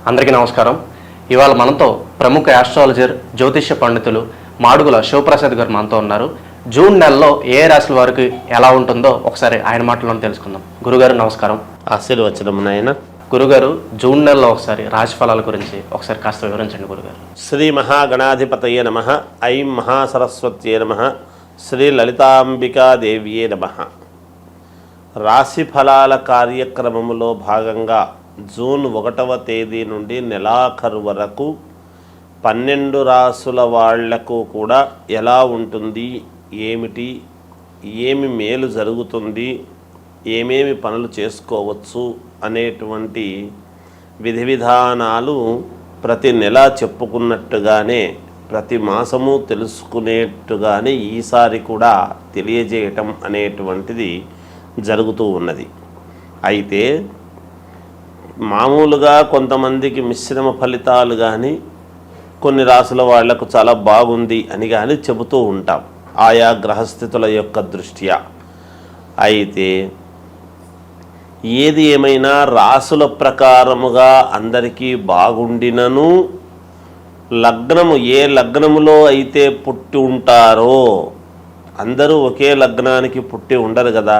అందరికీ నమస్కారం. ఇవాళ మనతో ప్రముఖ ఆస్ట్రాలజర్, జ్యోతిష్య పండితులు మాడుగుల శివప్రసాద్ గారు మనతో ఉన్నారు. జూన్ నెలలో ఏ రాశుల వారికి ఎలా ఉంటుందో ఒకసారి ఆయన మాటలను తెలుసుకుందాం. గురుగారు నమస్కారం. ఆశీర్వచనం నాయన. గురుగారు, జూన్ నెలలో ఒకసారి రాశి ఫలాల గురించి ఒకసారి కాస్త వివరించండి గురుగారు. శ్రీ మహాగణాధిపతయే నమః. ఐం మహాసరస్వత్యే నమః. శ్రీ లలితాంబికాదేవియే నమః. రాశి ఫలాల కార్యక్రమములో భాగంగా జూన్ 1వ తేదీ నుండి నెలాఖరు వరకు 12 రాసుల వాళ్లకు కూడా ఎలా ఉంటుంది, ఏమిటి, ఏమి మేలు జరుగుతుంది, ఏమేమి పనులు చేసుకోవచ్చు అనేటువంటి విధి విధానాలు ప్రతి నెల చెప్పుకున్నట్టుగానే ప్రతి మాసము తెలుసుకునేట్టుగానే ఈసారి కూడా తెలియజేయటం అనేటువంటిది జరుగుతూ ఉన్నది. అయితే మామూలుగా కొంతమందికి మిశ్రమ ఫలితాలు కానీ కొన్ని రాసుల వాళ్లకు చాలా బాగుంది అని కానీ చెబుతూ ఉంటాం ఆయా గ్రహస్థితుల యొక్క దృష్ట్యా. అయితే ఏది ఏమైనా రాసుల ప్రకారముగా అందరికీ బాగుండినను లగ్నము ఏ లగ్నములో అయితే పుట్టి ఉంటారో, అందరూ ఒకే లగ్నానికి పుట్టి ఉండరు కదా,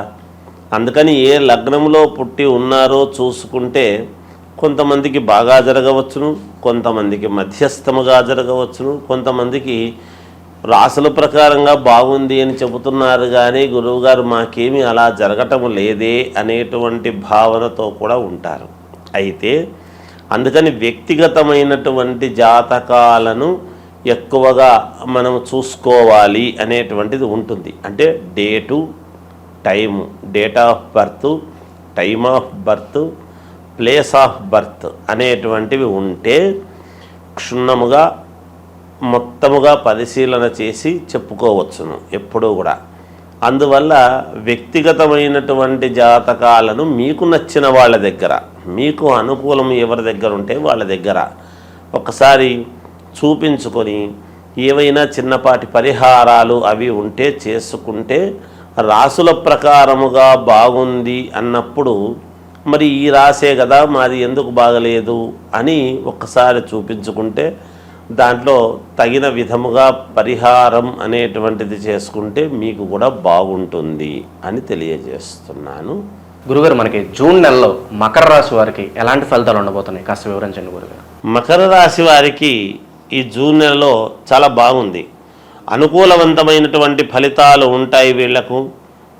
అందుకని ఏ లగ్నంలో పుట్టి ఉన్నారో చూసుకుంటే కొంతమందికి బాగా జరగవచ్చును, కొంతమందికి మధ్యస్థముగా జరగవచ్చును, కొంతమందికి రాసుల ప్రకారంగా బాగుంది అని చెబుతున్నారు కానీ గురువుగారు మాకేమీ అలా జరగటం లేదే అనేటువంటి భావనతో కూడా ఉంటారు. అయితే అందుకని వ్యక్తిగతమైనటువంటి జాతకాలను ఎక్కువగా మనం చూసుకోవాలి అనేటువంటిది ఉంటుంది. అంటే date, time, date of birth, time of birth, place of birth అనేటువంటివి ఉంటే క్షుణ్ణముగా మొత్తముగా పరిశీలన చేసి చెప్పుకోవచ్చును ఎప్పుడూ కూడా. అందువల్ల వ్యక్తిగతమైనటువంటి జాతకాలను మీకు నచ్చిన వాళ్ళ దగ్గర, మీకు అనుకూలం ఎవరి దగ్గర ఉంటే వాళ్ళ దగ్గర ఒకసారి చూపించుకొని ఏవైనా చిన్నపాటి పరిహారాలు అవి ఉంటే చేసుకుంటే రాసుల ప్రకారముగా బాగుంది అన్నప్పుడు మరి ఈ రాసే కదా మాది ఎందుకు బాగలేదు అని ఒక్కసారి చూపించుకుంటే దాంట్లో తగిన విధముగా పరిహారం అనేటువంటిది చేసుకుంటే మీకు కూడా బాగుంటుంది అని తెలియజేస్తున్నాను. గురుగారు, మనకి జూన్ నెలలో మకర రాశి వారికి ఎలాంటి ఫలితాలు ఉండబోతున్నాయి కాస్త వివరించండి గురుగారు. మకర రాశి వారికి ఈ జూన్ నెలలో చాలా బాగుంది. అనుకూలవంతమైనటువంటి ఫలితాలు ఉంటాయి వీళ్లకు.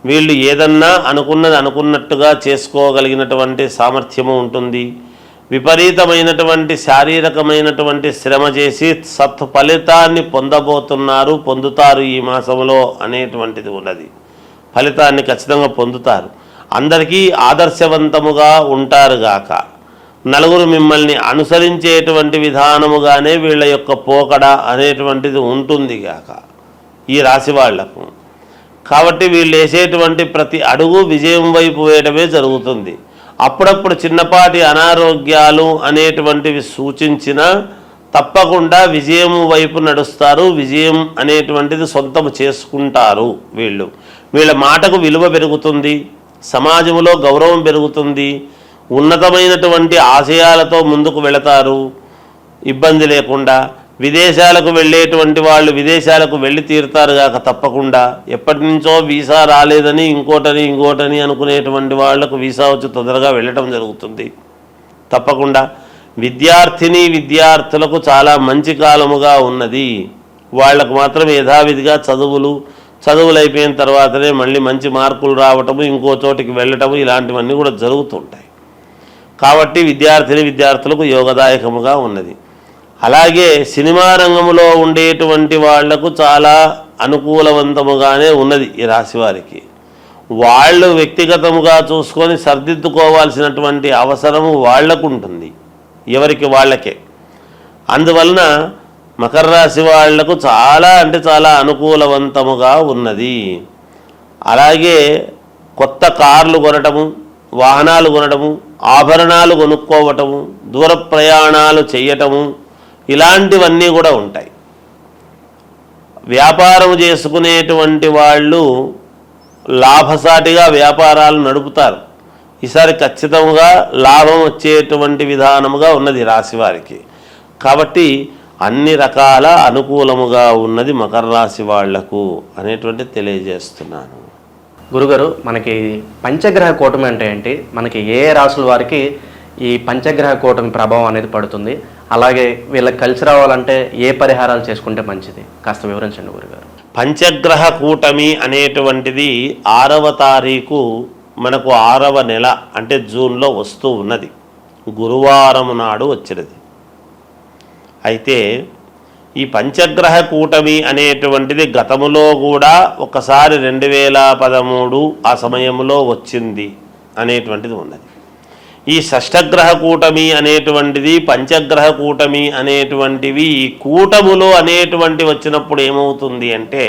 వీళ్ళు ఏదన్నా అనుకున్నది అనుకున్నట్టుగా చేసుకోగలిగినటువంటి సామర్థ్యము ఉంటుంది. విపరీతమైనటువంటి శారీరకమైనటువంటి శ్రమ చేసి సత్ఫలితాన్ని పొందుతారు ఈ మాసంలో అనేటువంటిది ఉన్నది. ఫలితాన్ని ఖచ్చితంగా పొందుతారు. అందరికీ ఆదర్శవంతముగా ఉంటారుగాక. నలుగురు మిమ్మల్ని అనుసరించేటువంటి విధానముగానే వీళ్ళ యొక్క పోకడ అనేటువంటిది ఉంటుంది గాక ఈ రాశి వాళ్లకు. కాబట్టి వీళ్ళు వేసేటువంటి ప్రతి అడుగు విజయం వైపు వేయడమే జరుగుతుంది. అప్పుడప్పుడు చిన్నపాటి అనారోగ్యాలు అనేటువంటివి సూచించినా తప్పకుండా విజయం వైపు నడుస్తారు. విజయం అనేటువంటిది సొంతము చేసుకుంటారు. వీళ్ళ మాటకు విలువ పెరుగుతుంది, సమాజంలో గౌరవం పెరుగుతుంది, ఉన్నతమైనటువంటి ఆశయాలతో ముందుకు వెళతారు ఇబ్బంది లేకుండా. విదేశాలకు వెళ్ళేటువంటి వాళ్ళు విదేశాలకు వెళ్ళి తీరుతారు కాక తప్పకుండా. ఎప్పటి నుంచో వీసా రాలేదని ఇంకోటని అనుకునేటువంటి వాళ్లకు వీసా వచ్చి తొందరగా వెళ్ళటం జరుగుతుంది తప్పకుండా. విద్యార్థులకు చాలా మంచి కాలముగా ఉన్నది. వాళ్లకు మాత్రం యథావిధిగా చదువులు అయిపోయిన తర్వాతనే మళ్ళీ మంచి మార్కులు రావటము, ఇంకో చోటికి వెళ్ళటము, ఇలాంటివన్నీ కూడా జరుగుతుంటాయి. కాబట్టి విద్యార్థులకు యోగదాయకముగా ఉన్నది. అలాగే సినిమా రంగంలో ఉండేటువంటి వాళ్లకు చాలా అనుకూలవంతముగానే ఉన్నది ఈ రాశి వారికి. వాళ్ళు వ్యక్తిగతముగా చూసుకొని సర్దిద్దుకోవాల్సినటువంటి అవసరము వాళ్లకు ఉంటుంది, ఎవరికి వాళ్ళకే. అందువలన మకర రాశి వాళ్లకు చాలా చాలా అనుకూలవంతముగా ఉన్నది. అలాగే కొత్త కార్లు కొనటము, వాహనాలు కొనటము, ఆభరణాలు కొనుక్కోవటము, దూర ప్రయాణాలు చేయటము, ఇలాంటివన్నీ కూడా ఉంటాయి. వ్యాపారం చేసుకునేటువంటి వాళ్ళు లాభసాటిగా వ్యాపారాలు నడుపుతారు. ఈసారి ఖచ్చితంగా లాభం వచ్చేటువంటి విధానముగా ఉన్నది రాశి వారికి. కాబట్టి అన్ని రకాల అనుకూలముగా ఉన్నది మకర రాశి వాళ్లకు అనేటువంటి తెలియజేస్తున్నాను. గురుగారు, మనకి పంచగ్రహ కూటమి అంటే ఏంటి, మనకి ఏ రాశుల వారికి ఈ పంచగ్రహ కూటమి ప్రభావం అనేది పడుతుంది, అలాగే వీళ్ళకి కలిసి రావాలంటే ఏ పరిహారాలు చేసుకుంటే మంచిది, కాస్త వివరించండి గురుగారు. పంచగ్రహ కూటమి అనేటువంటిది 6వ తారీఖు మనకు 6వ నెల అంటే జూన్లో వస్తూ ఉన్నది. గురువారం నాడు వచ్చినది. అయితే ఈ పంచగ్రహ కూటమి అనేటువంటిది గతములో కూడా ఒకసారి 2013 ఆ సమయంలో వచ్చింది అనేటువంటిది ఉన్నది. ఈ షష్ఠగ్రహ కూటమి అనేటువంటిది, పంచగ్రహ కూటమి అనేటువంటివి ఈ కూటములో అనేటువంటి వచ్చినప్పుడు ఏమవుతుంది అంటే,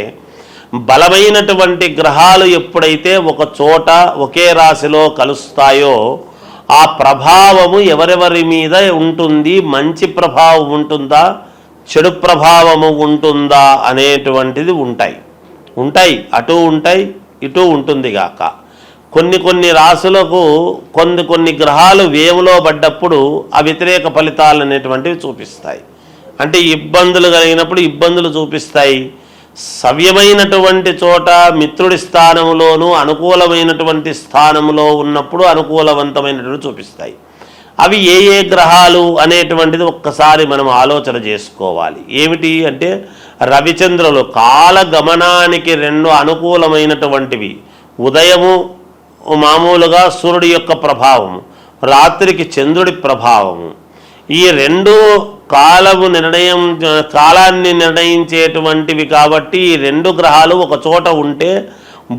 బలమైనటువంటి గ్రహాలు ఎప్పుడైతే ఒక చోట ఒకే రాశిలో కలుస్తాయో ఆ ప్రభావము ఎవరెవరి మీద ఉంటుంది, మంచి ప్రభావం ఉంటుందా, చెడు ప్రభావము ఉంటుందా అనేటువంటిది ఉంటాయి అటు ఉంటాయి ఇటు ఉంటుంది గాక. కొన్ని రాశులకు కొన్ని గ్రహాలు వేవులో పడ్డప్పుడు ఆ వ్యతిరేక ఫలితాలు అనేటువంటివి చూపిస్తాయి. అంటే ఇబ్బందులు కలిగినప్పుడు ఇబ్బందులు చూపిస్తాయి. సవ్యమైనటువంటి చోట మిత్రుడి స్థానంలోనూ అనుకూలమైనటువంటి స్థానంలో ఉన్నప్పుడు అనుకూలవంతమైనటువంటి చూపిస్తాయి. అవి ఏ గ్రహాలు అనేటువంటిది ఒక్కసారి మనం ఆలోచన చేసుకోవాలి. ఏమిటి అంటే, రవిచంద్రులు కాలగమనానికి 2 అనుకూలమైనటువంటివి. ఉదయము మామూలుగా సూర్యుడి యొక్క ప్రభావము, రాత్రికి చంద్రుడి ప్రభావము. ఈ 2 కాలాన్ని నిర్ణయించేటువంటివి. కాబట్టి ఈ 2 గ్రహాలు ఒక చోట ఉంటే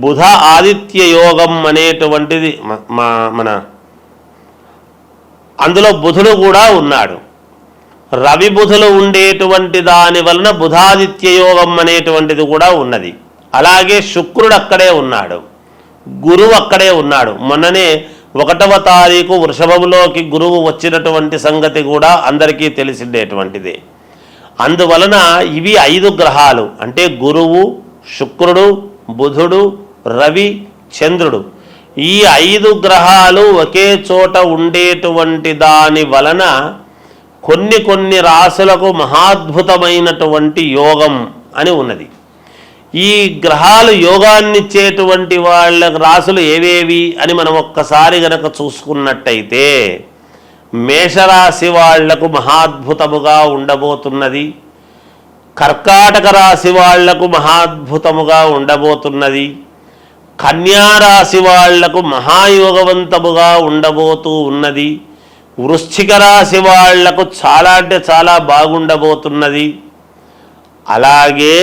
బుధ ఆదిత్య యోగం అనేటువంటిది మన అందులో బుధుడు కూడా ఉన్నాడు. రవి బుధులు ఉండేటువంటి దాని వలన బుధాదిత్య యోగం అనేటువంటిది కూడా ఉన్నది. అలాగే శుక్రుడు అక్కడే ఉన్నాడు, గురువు అక్కడే ఉన్నాడు. మొన్ననే 1వ తారీఖు వృషభంలోకి గురువు వచ్చినటువంటి సంగతి కూడా అందరికీ తెలిసిండేటువంటిదే. అందువలన ఇవి 5 గ్రహాలు అంటే గురువు, శుక్రుడు, బుధుడు, రవి, చంద్రుడు. ఈ 5 గ్రహాలు ఒకే చోట ఉండేటువంటి దాని వలన కొన్ని రాశులకు మహాద్భుతమైనటువంటి యోగం అని ఉన్నది. ఈ గ్రహాలు యోగాన్నిచ్చేటువంటి వాళ్ళ రాశులు ఏవేవి అని మనం ఒక్కసారి గనక చూసుకున్నట్టయితే, మేషరాశి వాళ్లకు మహాద్భుతముగా ఉండబోతున్నది, కర్కాటక రాశి వాళ్లకు మహాద్భుతముగా ఉండబోతున్నది, కన్యారాశి వాళ్లకు మహాయోగవంతముగా ఉండబోతూ ఉన్నది, వృశ్చిక రాశి వాళ్లకు చాలా అంటే చాలా బాగుండబోతున్నది. అలాగే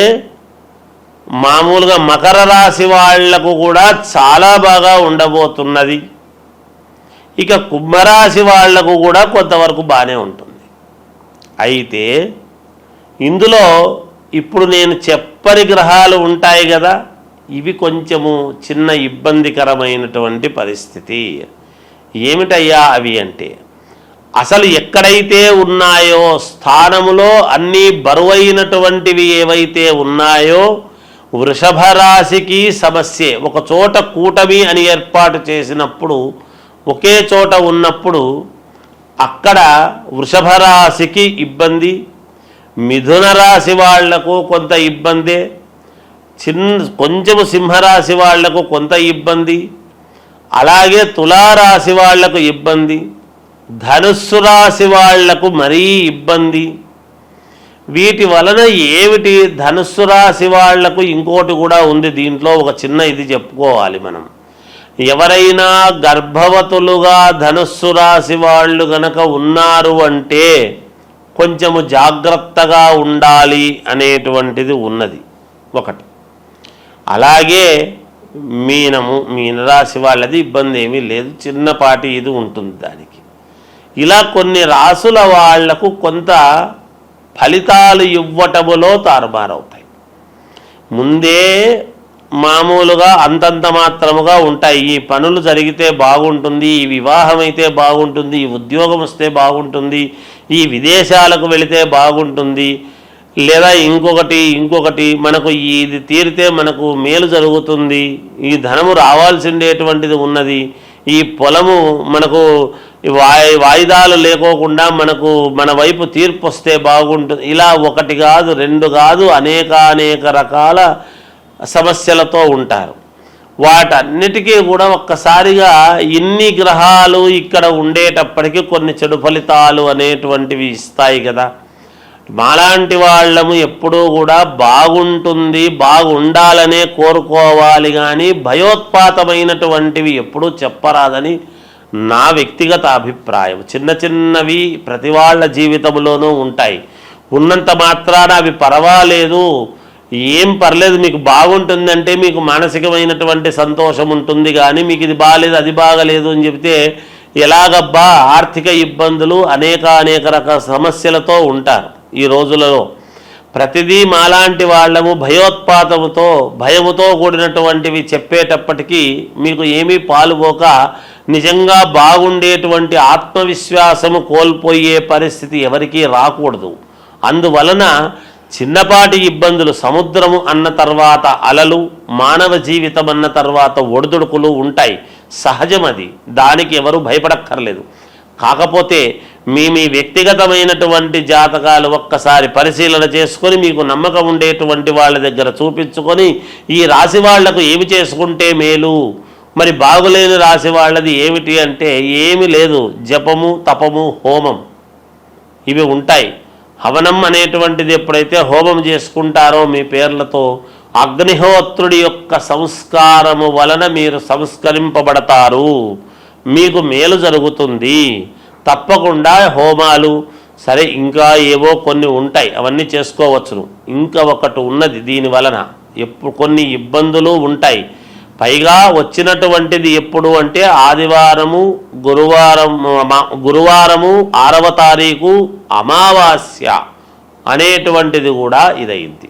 మామూలుగా మకర రాశి వాళ్లకు కూడా చాలా బాగా ఉండబోతున్నది. ఇక కుంభరాశి వాళ్లకు కూడా కొంతవరకు బాగానే ఉంటుంది. అయితే ఇందులో ఇప్పుడు నేను చెప్పని గ్రహాలు ఉంటాయి కదా, ఇవి కొంచెము చిన్న ఇబ్బందికరమైనటువంటి పరిస్థితి. ఏమిటయ్యా అవి అంటే, అసలు ఎక్కడైతే ఉన్నాయో స్థానములో అన్నీ బరువైనటువంటివి ఏవైతే ఉన్నాయో వృషభ రాశికి సమస్యే. ఒక చోట కూటమి అని ఏర్పాటు చేసినప్పుడు ఒకే చోట ఉన్నప్పుడు అక్కడ వృషభ రాశికి ఇబ్బంది, మిథున రాశి వాళ్లకు కొంత ఇబ్బందే, కొంచెము సింహరాశి వాళ్లకు కొంత ఇబ్బంది, అలాగే తులారాశి వాళ్లకు ఇబ్బంది, ధనుస్సు రాశి వాళ్లకు మరీ ఇబ్బంది. వీటి వలన ఏమిటి, ధనుస్సు రాశి వాళ్లకు ఇంకోటి కూడా ఉంది. దీంట్లో ఒక చిన్న ఇది చెప్పుకోవాలి మనం. ఎవరైనా గర్భవతులుగా ధనుస్సు రాశి వాళ్ళు గనక ఉన్నారు అంటే కొంచెము జాగ్రత్తగా ఉండాలి అనేటువంటిది ఉన్నది ఒకటి. అలాగే మీనరాశి వాళ్ళది ఇబ్బంది ఏమీ లేదు, చిన్నపాటి ఇది ఉంటుంది దానికి. ఇలా కొన్ని రాసుల వాళ్లకు కొంత ఫలితాలు ఇవ్వటములో తారుమారవుతాయి. ముందే మామూలుగా అంతంత మాత్రముగా ఉంటాయి. ఈ పనులు జరిగితే బాగుంటుంది, ఈ వివాహం అయితే బాగుంటుంది, ఈ ఉద్యోగం వస్తే బాగుంటుంది, ఈ విదేశాలకు వెళితే బాగుంటుంది, లేదా ఇంకొకటి మనకు ఇది తీరితే మనకు మేలు జరుగుతుంది, ఈ ధనము రావాల్సిండేటువంటిది ఉన్నది, ఈ పొలము మనకు వాయిదాలు లేకోకుండా మనకు మన వైపు తీర్పు వస్తే బాగుంటుంది. ఇలా ఒకటి కాదు, రెండు కాదు, అనేక రకాల సమస్యలతో ఉంటారు. వాటన్నిటికీ కూడా ఒక్కసారిగా ఇన్ని గ్రహాలు ఇక్కడ ఉండేటప్పటికీ కొన్ని చెడు ఫలితాలు అనేటువంటివి ఇస్తాయి కదా. మాలాంటి వాళ్ళము ఎప్పుడూ కూడా బాగుంటుంది, బాగుండాలనే కోరుకోవాలి, కానీ భయోత్పాతమైనటువంటివి ఎప్పుడూ చెప్పరాదని నా వ్యక్తిగత అభిప్రాయం. చిన్నవి ప్రతి వాళ్ళ జీవితంలోనూ ఉంటాయి. ఉన్నంత మాత్రాన అవి పర్వాలేదు, ఏం పర్లేదు, మీకు బాగుంటుందంటే మీకు మానసికమైనటువంటి సంతోషం ఉంటుంది. కానీ మీకు ఇది బాగాలేదు, అది బాగలేదు అని చెబితే ఎలాగబ్బా, ఆర్థిక ఇబ్బందులు అనేక రకాల సమస్యలతో ఉంటారు ఈ రోజులలో. ప్రతిదీ మాలాంటి వాళ్ళము భయముతో కూడినటువంటివి చెప్పేటప్పటికీ మీకు ఏమీ పాలుపోక నిజంగా బాగుండేటువంటి ఆత్మవిశ్వాసము కోల్పోయే పరిస్థితి ఎవరికీ రాకూడదు. అందువలన చిన్నపాటి ఇబ్బందులు, సముద్రము అన్న తర్వాత అలలు, మానవ జీవితం అన్న తర్వాత ఒడిదుడుకులు ఉంటాయి, సహజం. అది దానికి ఎవరు భయపడక్కర్లేదు. కాకపోతే మీ వ్యక్తిగతమైనటువంటి జాతకాలు ఒక్కసారి పరిశీలన చేసుకొని మీకు నమ్మకం ఉండేటువంటి వాళ్ళ దగ్గర చూపించుకొని ఈ రాశి వాళ్లకు ఏమి చేసుకుంటే మేలు, మరి బాగులేని రాశి వాళ్ళది ఏమిటి అంటే ఏమీ లేదు, జపము, తపము, హోమం ఇవి ఉంటాయి. హవనం అనేటువంటిది ఎప్పుడైతే హోమం చేసుకుంటారో మీ పేర్లతో, అగ్నిహోత్రుడి యొక్క సంస్కారము వలన మీరు సంస్కరింపబడతారు, మీకు మేలు జరుగుతుంది. తప్పకుండా హోమాలు సరే, ఇంకా ఏవో కొన్ని ఉంటాయి, అవన్నీ చేసుకోవచ్చును. ఇంకా ఒకటి ఉన్నది, దీని వలన కొన్ని ఇబ్బందులు ఉంటాయి. పైగా వచ్చినటువంటిది ఎప్పుడు అంటే ఆదివారము, గురువారము 6వ తారీఖు అమావాస్య అనేటువంటిది కూడా ఇదైంది.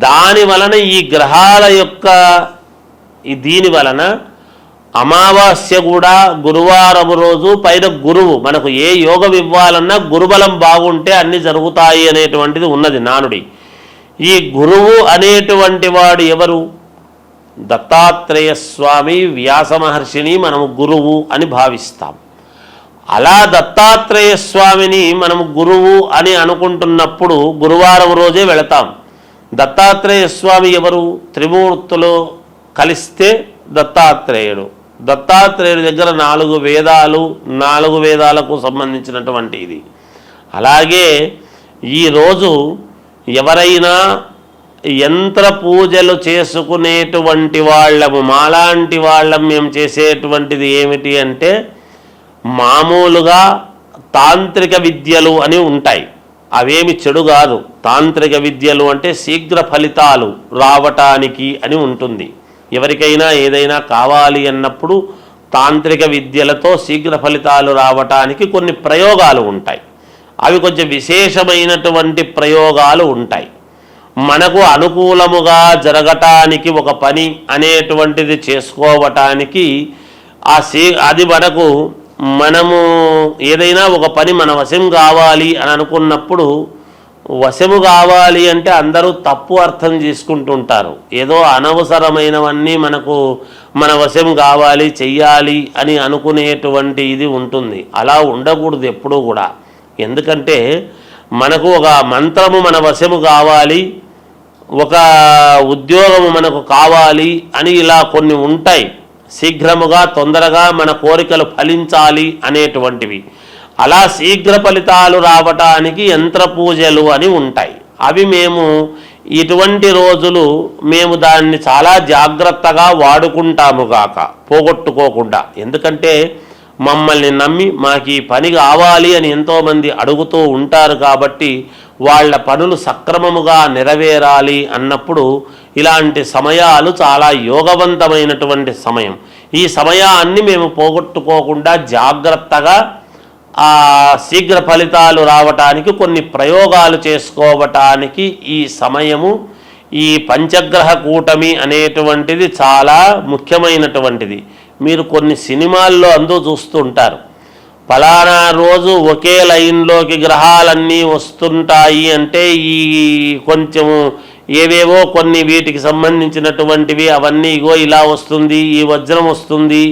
దాని వలన ఈ గ్రహాల యొక్క దీని వలన అమావాస్య కూడా గురువారం రోజు, పైన గురువు, మనకు ఏ యోగం ఇవ్వాలన్నా గురుబలం బాగుంటే అన్ని జరుగుతాయి అనేటువంటిది ఉన్నది నానుడి. ఈ గురువు అనేటువంటి వాడు ఎవరు? దత్తాత్రేయ స్వామి, వ్యాస మహర్షిని మనము గురువు అని భావిస్తాం. అలా దత్తాత్రేయ స్వామిని మనము గురువు అని అనుకుంటున్నప్పుడు గురువారం రోజే వెళతాం. దత్తాత్రేయ స్వామి ఎవరు? త్రిమూర్తులు కలిస్తే దత్తాత్రేయుడు. దత్తాత్రేయుడి దగ్గర 4 వేదాలు, 4 వేదాలకు సంబంధించినటువంటి ఇది. అలాగే ఈరోజు ఎవరైనా యంత్ర పూజలు చేసుకునేటువంటి వాళ్ళము, మాలాంటి వాళ్ళం మేము చేసేటువంటిది ఏమిటి అంటే మామూలుగా తాంత్రిక విద్యలు అని ఉంటాయి. అవేమి చెడు కాదు. తాంత్రిక విద్యలు అంటే శీఘ్ర ఫలితాలు రావటానికి అని ఉంటుంది. ఎవరికైనా ఏదైనా కావాలి అన్నప్పుడు తాంత్రిక విద్యలతో శీఘ్ర ఫలితాలు రావటానికి కొన్ని ప్రయోగాలు ఉంటాయి. అవి కొంచెం విశేషమైనటువంటి ప్రయోగాలు ఉంటాయి. మనకు అనుకూలముగా జరగటానికి ఒక పని అనేటువంటిది చేసుకోవటానికి అది మనము ఏదైనా ఒక పని మన వశం కావాలి అని అనుకున్నప్పుడు, వశము కావాలి అంటే అందరూ తప్పు అర్థం చేసుకుంటుంటారు. ఏదో అనవసరమైనవన్నీ మన వశం కావాలి, చెయ్యాలి అని అనుకునేటువంటి ఇది ఉంటుంది. అలా ఉండకూడదు ఎప్పుడూ కూడా. ఎందుకంటే మనకు ఒక మంత్రము మన వశము కావాలి, ఒక ఉద్యోగము మనకు కావాలి అని ఇలా కొన్ని ఉంటాయి. శీఘ్రముగా, తొందరగా మన కోరికలు ఫలించాలి అనేటువంటివి. అలా శీఘ్ర ఫలితాలు రావటానికి యంత్ర పూజలు అని ఉంటాయి. అవి మేము ఇటువంటి రోజులు మేము దాన్ని చాలా జాగ్రత్తగా వాడుకుంటాము గాక, పోగొట్టుకోకుండా. ఎందుకంటే మమ్మల్ని నమ్మి మాకు ఈ పని కావాలి అని ఎంతోమంది అడుగుతూ ఉంటారు. కాబట్టి వాళ్ళ పనులు సక్రమముగా నెరవేరాలి అన్నప్పుడు ఇలాంటి సమయాలు చాలా యోగవంతమైనటువంటి సమయం. ఈ సమయాన్ని మేము పోగొట్టుకోకుండా జాగ్రత్తగా శీఘ్ర ఫలితాలు రావటానికి కొన్ని ప్రయోగాలు చేసుకోవటానికి ఈ సమయము, ఈ పంచగ్రహ కూటమి అనేటువంటిది చాలా ముఖ్యమైనటువంటిది. మీరు కొన్ని సినిమాల్లో చూస్తూ ఉంటారు, ఫలానా రోజు ఒకే లైన్లోకి గ్రహాలన్నీ వస్తుంటాయి అంటే ఈ కొంచెము ఏవేవో కొన్ని వీటికి సంబంధించినటువంటివి అవన్నీ ఇగో ఇలా వస్తుంది, ఈ వజ్రం వస్తుంది,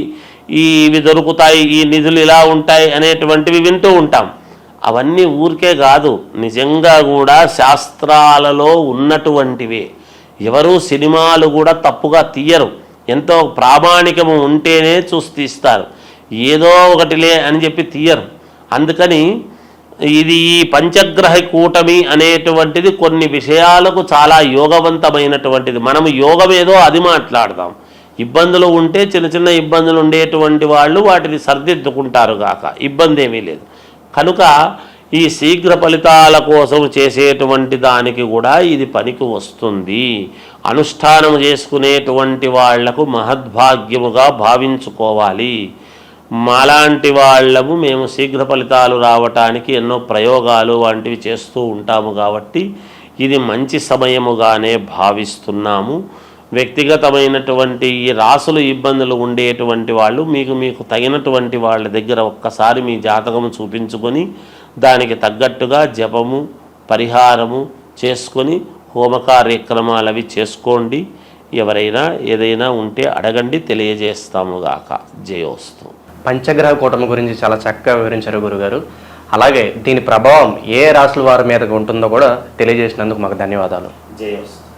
ఇవి దొరుకుతాయి, ఈ నిధులు ఇలా ఉంటాయి అనేటువంటివి వింటూ ఉంటాం. అవన్నీ ఊరికే కాదు, నిజంగా కూడా శాస్త్రాలలో ఉన్నటువంటివే. ఎవరు సినిమాలు కూడా తప్పుగా తీయరు, ఎంతో ప్రామాణికము ఉంటేనే చూసి తీస్తారు, ఏదో ఒకటిలే అని చెప్పి తీయరు. అందుకని ఇది ఈ పంచగ్రహ కూటమి అనేటువంటిది కొన్ని విషయాలకు చాలా యోగవంతమైనటువంటిది. మనము యోగం ఏదో అది మాట్లాడదాం, ఇబ్బందులు ఉంటే చిన్న చిన్న ఇబ్బందులు ఉండేటువంటి వాళ్ళు వాటిని సర్దిద్దుకుంటారు గాక, ఇబ్బంది ఏమీ లేదు. కనుక ఈ శీఘ్ర ఫలితాల కోసం చేసేటువంటి దానికి కూడా ఇది పనికి వస్తుంది. అనుష్ఠానం చేసుకునేటువంటి వాళ్లకు మహద్భాగ్యముగా భావించుకోవాలి. మాలాంటి వాళ్ళము మేము శీఘ్ర ఫలితాలు రావటానికి ఎన్నో ప్రయోగాలు వంటివి చేస్తూ ఉంటాము కాబట్టి ఇది మంచి సమయముగానే భావిస్తున్నాము. వ్యక్తిగతమైనటువంటి ఈ రాసులు ఇబ్బందులు ఉండేటువంటి వాళ్ళు మీకు తగినటువంటి వాళ్ళ దగ్గర ఒక్కసారి మీ జాతకము చూపించుకొని దానికి తగ్గట్టుగా జపము పరిహారము చేసుకొని హోమ కార్యక్రమాలు అవి చేసుకోండి. ఎవరైనా ఏదైనా ఉంటే అడగండి, తెలియజేస్తాము గాక. జయోస్తు. పంచగ్రహ కూటమి గురించి చాలా చక్కగా వివరించారు గురుగారు. అలాగే దీని ప్రభావం ఏ రాశుల వారి మీద ఉంటుందో కూడా తెలియజేసినందుకు మాకు ధన్యవాదాలు. జయోస్తు.